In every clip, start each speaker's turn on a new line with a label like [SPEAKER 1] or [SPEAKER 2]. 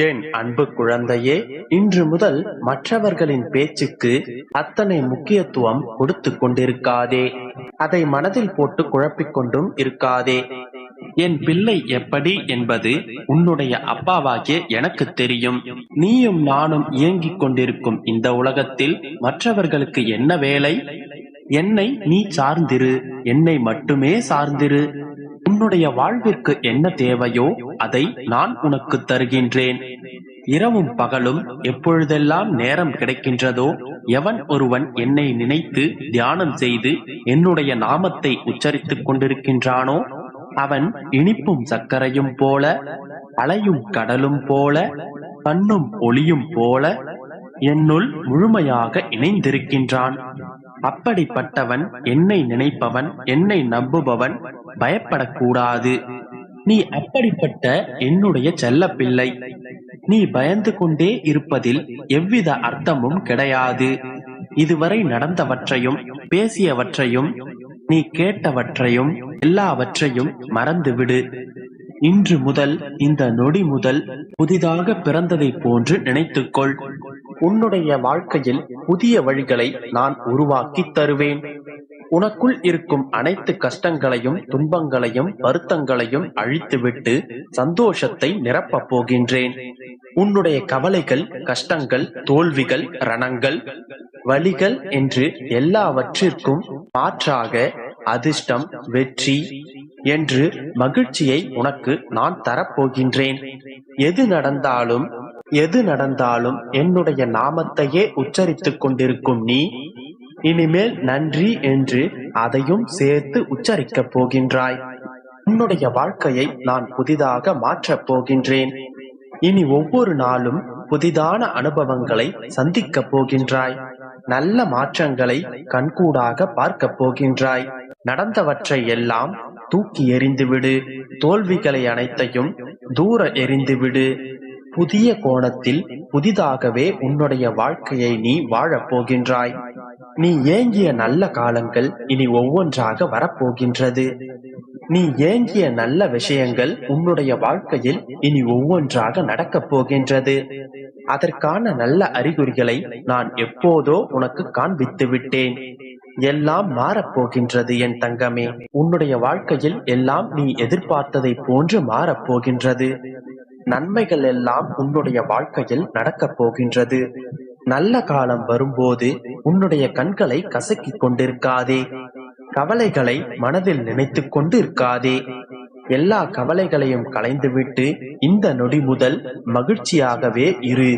[SPEAKER 1] என் அன்பு குழந்தையே, இன்று முதல் மற்றவர்களின் பேச்சுக்கு அத்தனை முக்கியத்துவம் கொடுத்து கொண்டிருக்காதே. அதை மனதில் போட்டு குழப்பிக் கொண்டும் இருக்காதே. என் பிள்ளை எப்படி என்பது உன்னுடைய அப்பாவாகிய எனக்கு தெரியும். நீயும் நானும் இயங்கிக் கொண்டிருக்கும் இந்த உலகத்தில் மற்றவர்களுக்கு என்ன வேலை? என்னை நீ சார்ந்திரு, என்னை மட்டுமே சார்ந்திரு. உன்னுடைய வாழ்விற்கு என்ன தேவையோ அதை நான் உனக்கு தருகின்றேன். இரவும் பகலும் எப்பொழுதெல்லாம் நேரம் கிடைக்கின்றதோ, எவன் ஒருவன் என்னை நினைத்து தியானம் செய்து என்னுடைய நாமத்தை உச்சரித்துக் கொண்டிருக்கின்றானோ, அவன் இனிப்பும் சர்க்கரையும் போல, அலையும் கடலும் போல, கண்ணும் ஒளியும் போல என்னுள் முழுமையாக இணைந்திருக்கின்றான். அப்படிப்பட்டவன், என்னை நினைப்பவன், என்னை நம்புபவன் பயப்படக்கூடாது. நீ அப்படிப்பட்ட என்னுடைய செல்ல பிள்ளை. நீ பயந்து கொண்டே இருப்பதில் எவ்வித அர்த்தமும் கிடையாது. இதுவரை நடந்தவற்றையும் பேசியவற்றையும் நீ கேட்டவற்றையும் எல்லாவற்றையும் மறந்துவிடு. இன்று முதல், இந்த நொடி முதல் புதிதாக பிறந்ததை போன்று நினைத்துக்கொள். உன்னுடைய வாழ்க்கையில் புதிய வழிகளை நான் உருவாக்கி தருவேன். உனக்குள் இருக்கும் அனைத்து கஷ்டங்களையும் துன்பங்களையும் வருத்தங்களையும் அழித்துவிட்டு சந்தோஷத்தை நிரப்பப் போகின்றேன். உன்னுடைய கவலைகள், கஷ்டங்கள், தோல்விகள், ரணங்கள், வலிகள் என்று எல்லாவற்றிற்கும் மாற்றாக அதிர்ஷ்டம், வெற்றி என்று மகிழ்ச்சியை உனக்கு நான் தரப்போகின்றேன். எது நடந்தாலும் என்னுடைய நாமத்தையே உச்சரித்துக் கொண்டிருக்கும் நீ இனிமேல் நன்றி என்று அதையும் சேர்த்து உச்சரிக்கப் போகின்றாய். உன்னுடைய வாழ்க்கையை நான் புதிதாக மாற்றப் போகின்றேன். இனி ஒவ்வொரு நாளும் புதிதான அனுபவங்களை சந்திக்கப் போகின்றாய். நல்ல மாற்றங்களை கண்கூடாக பார்க்கப் போகின்றாய். நடந்தவற்றை எல்லாம் தூக்கி எறிந்துவிடு. தோல்விகளை அனைத்தையும் தூர எறிந்துவிடு. புதிய கோணத்தில் புதிதாகவே உன்னுடைய வாழ்க்கையை நீ வாழப் போகின்றாய். நீ ஏங்கிய நல்ல காலங்கள் இனி ஒவ்வொன்றாக வரப்போகின்றது. நீ ஏங்கிய நல்ல விஷயங்கள் உன்னுடைய வாழ்க்கையில் இனி ஒவ்வொன்றாக நடக்கப் போகின்றது. அதற்கான நல்ல அறிகுறிகளை நான் எப்போதோ உனக்கு காண்பித்து விட்டேன். எல்லாம் மாறப்போகின்றது என் தங்கமே. உன்னுடைய வாழ்க்கையில் எல்லாம் நீ எதிர்பார்த்ததை போன்று மாறப்போகின்றது. நன்மைகள் எல்லாம் உன்னுடைய வாழ்க்கையில் நடக்கப் போகின்றது. நல்ல காலம் வரும்போது உன்னுடைய கண்களை கசக்கிக் கொண்டிருக்காதே. கவலைகளை மனதில் நினைத்து கொண்டு இருக்காதே. எல்லா கவலைகளையும் களைந்துவிட்டு இந்த நொடி முதல் மகிழ்ச்சியாகவே இரு.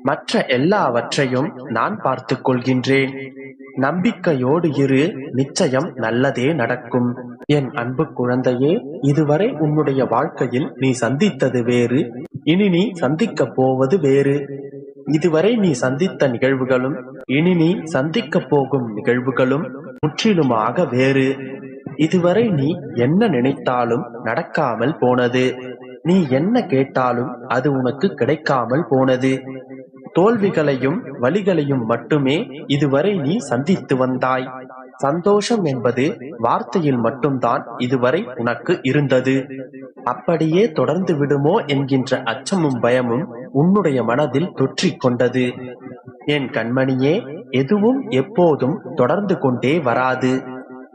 [SPEAKER 1] மற்ற எல்லாவற்றையும் நான் பார்த்துக் கொள்கின்றேன். நம்பிக்கையோடு இரு. நிச்சயம் நல்லதே நடக்கும். என் அன்பு குழந்தையே, இதுவரை உன்னுடைய வாழ்க்கையில் நீ சந்தித்தது வேறு, இனி நீ சந்திக்கப் போவது வேறு. இதுவரை நீ சந்தித்த நிகழ்வுகளும் இனி நீ சந்திக்கப் போகும் நிகழ்வுகளும் முற்றிலுமாக வேறு. இதுவரை நீ என்ன நினைத்தாலும் நடக்காமல் போனது. நீ என்ன கேட்டாலும் அது உனக்கு கிடைக்காமல் போனது. தோல்விகளையும் வலிகளையும் மட்டுமே இதுவரை நீ சந்தித்து வந்தாய். சந்தோஷம் என்பது வார்த்தையில் மட்டும்தான் இதுவரை உனக்கு இருந்தது. அப்படியே தொடர்ந்து விடுமோ என்கின்ற அச்சமும் பயமும் உன்னுடைய மனதில் தொற்றிக் கொண்டது. என் கண்மணியே, எதுவும் எப்போதும் தொடர்ந்து கொண்டே வராது.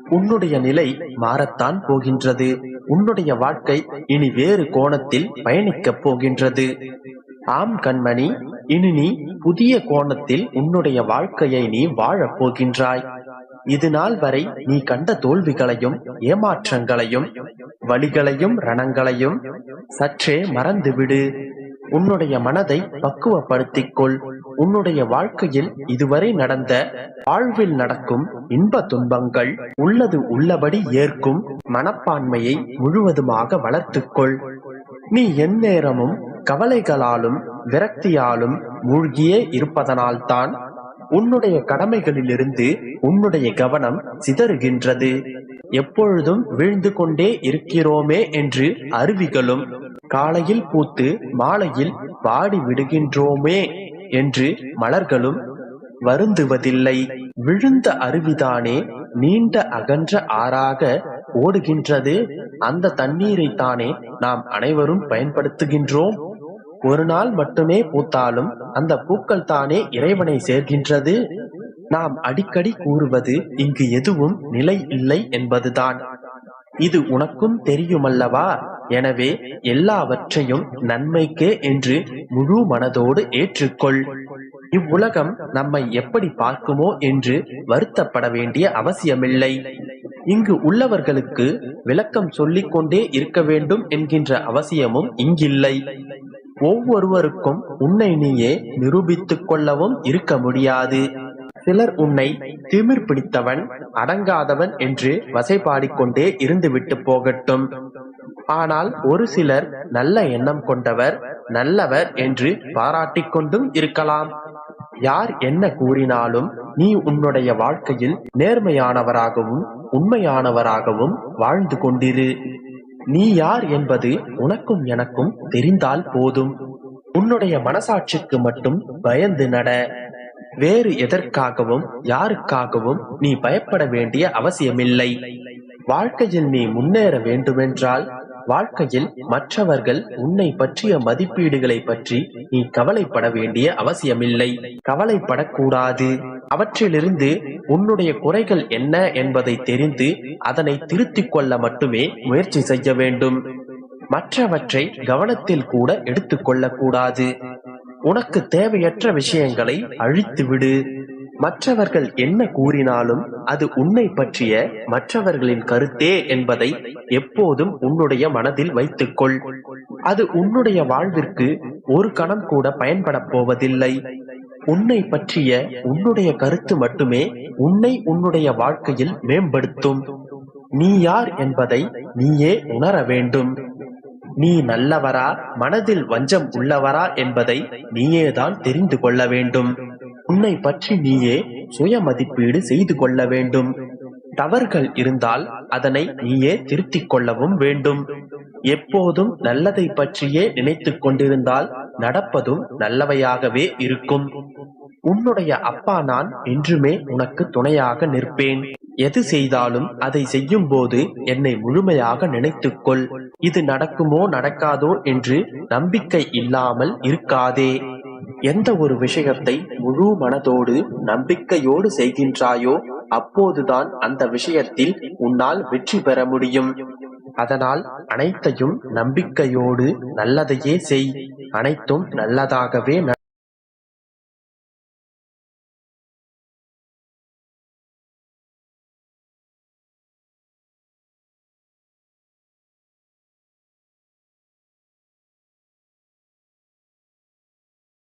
[SPEAKER 1] உன்னுடைய நிலை மாறத்தான் போகின்றது. உன்னுடைய வாழ்க்கை இனி வேறு கோணத்தில் பயணிக்கப் போகின்றது. ஆம் கண்மணி, இனி நீ புதிய கோணத்தில் உன்னுடைய வாழ்க்கையை நீ வாழப் போகின்றாய். இது நாள் வரை நீ கண்ட தோல்விகளையும் ஏமாற்றங்களையும் வலிகளையும் ரணங்களையும் சற்றே மறந்துவிடு. உன்னுடைய மனதை பக்குவப்படுத்திக் கொள். உன்னுடைய வாழ்க்கையில் இதுவரை நடந்த, வாழ்வில் நடக்கும் இன்ப துன்பங்கள் உள்ளது உள்ளபடி ஏற்கும் மனப்பான்மையை முழுவதுமாக வளர்த்துக்கொள். நீ எந்நேரமும் கவலைகளாலும் விரக்தியாலும் மூழ்கியே இருப்பதனால்தான் உன்னுடைய கடமைகளிலிருந்து உன்னுடைய கவனம் சிதறுகின்றது. எப்பொழுதும் வீழ்ந்து கொண்டே இருக்கிறோமே என்று அருவிகளும், காலையில் பூத்து மாலையில் வாடி விடுகின்றோமே என்று மலர்களும் வருந்துவதில்லை. விழுந்த அருவிதானே நீண்ட அகன்ற ஆறாக ஓடுகின்றது. அந்த தண்ணீரை தானே நாம் அனைவரும் பயன்படுத்துகின்றோம். ஒரு நாள் மட்டுமே பூத்தாலும் அந்த பூக்கள் தானே இறைவனை சேர்கின்றது. நாம் அடிக்கடி கூறுவது இங்கு எதுவும் நிலை இல்லை என்பதுதான். இது உனக்கும் தெரியுமல்லவா? எனவே எல்லாவற்றையும் நன்மைக்கே என்று முழு மனதோடு ஏற்றுக்கொள். இவ்வுலகம் நம்மை எப்படி பார்க்குமோ என்று வருத்தப்பட வேண்டிய அவசியமில்லை. இங்கு உள்ளவர்களுக்கு விளக்கம் சொல்லிக் கொண்டே இருக்க வேண்டும் என்கின்ற அவசியமும் இங்கில்லை. ஒவ்வொருவருக்கும் உன்னை நீயே நிரூபித்துக் கொள்ளவும் இருக்க முடியாது. சிலர் உன்னை திமிர் பிடித்தவன், அடங்காதவன் என்று வசைபாடிக்கொண்டே இருந்துவிட்டு போகட்டும். ஆனால் ஒரு சிலர் நல்ல எண்ணம் கொண்டவர், நல்லவர் என்று பாராட்டிக் கொண்டும் இருக்கலாம். யார் என்ன கூறினாலும் நீ உன்னுடைய வாழ்க்கையில் நேர்மையானவராகவும் உண்மையானவராகவும் வாழ்ந்து கொண்டிரு. நீ யார் என்பது உனக்கும் எனக்கும் தெரிந்தால் போதும். உன்னுடைய மனசாட்சிக்கு மட்டும் பயந்து நட. வேறு எதற்காகவும் யாருக்காகவும் நீ பயப்பட வேண்டிய அவசியமில்லை. வாழ்க்கையில் நீ முன்னேற வேண்டுமென்றால், வாழ்க்கையில் மற்றவர்கள் உன்னை பற்றிய மதிப்பீடுகளை பற்றி நீ கவலைப்பட வேண்டிய அவசியமில்லை. கவலைப்படக்கூடாது. அவற்றிலிருந்து உன்னுடைய குறைகள் என்ன என்பதை தெரிந்து அதனை திருத்திக் கொள்ள மட்டுமே முயற்சி செய்ய வேண்டும். மற்றவற்றை கவனத்தில் கூட எடுத்துக்கொள்ளக் கூடாது. உனக்கு தேவையற்ற விஷயங்களை அழித்துவிடு. மற்றவர்கள் என்ன கூறினாலும் அது உன்னை பற்றிய மற்றவர்களின் கருத்தே என்பதை எப்போதும் உன்னுடைய மனதில் வைத்துக்கொள். அது உன்னுடைய வாழ்விற்கு ஒரு கணம் கூட பயன்படப் போவதில்லை. உன்னை பற்றிய உன்னுடைய கருத்து மட்டுமே உன்னை உன்னுடைய வாழ்க்கையில் மேம்படுத்தும். நீ யார் என்பதை நீயே உணர வேண்டும். நீ நல்லவரா, மனதில் வஞ்சம் உள்ளவரா என்பதை நீயேதான் தெரிந்து கொள்ள வேண்டும். உன்னை பற்றி நீயே சுய மதிப்பீடு செய்து கொள்ள வேண்டும். தவறுகள் இருந்தால் அதனை நீயே திருத்திக் கொள்ளவும் வேண்டும். எப்போதும் நல்லதை பற்றியே நினைத்துக் கொண்டிருந்தால் நடப்பதும் நல்லவையாகவே இருக்கும். உன்னுடைய அப்பா நான் என்றுமே உனக்கு துணையாக நிற்பேன். எது செய்தாலும் அதை செய்யும் போது என்னை முழுமையாக நினைத்துக்கொள். இது நடக்குமோ நடக்காதோ என்று நம்பிக்கை இல்லாமல் இருக்காதே. எந்த ஒரு விஷயத்தை முழு மனதோடு நம்பிக்கையோடு செய்கின்றாயோ அப்போதுதான் அந்த விஷயத்தில் உன்னால் வெற்றி பெற முடியும். அதனால் அனைத்தையும் நம்பிக்கையோடு நல்லதையே செய். அனைத்தும் நல்லதாகவே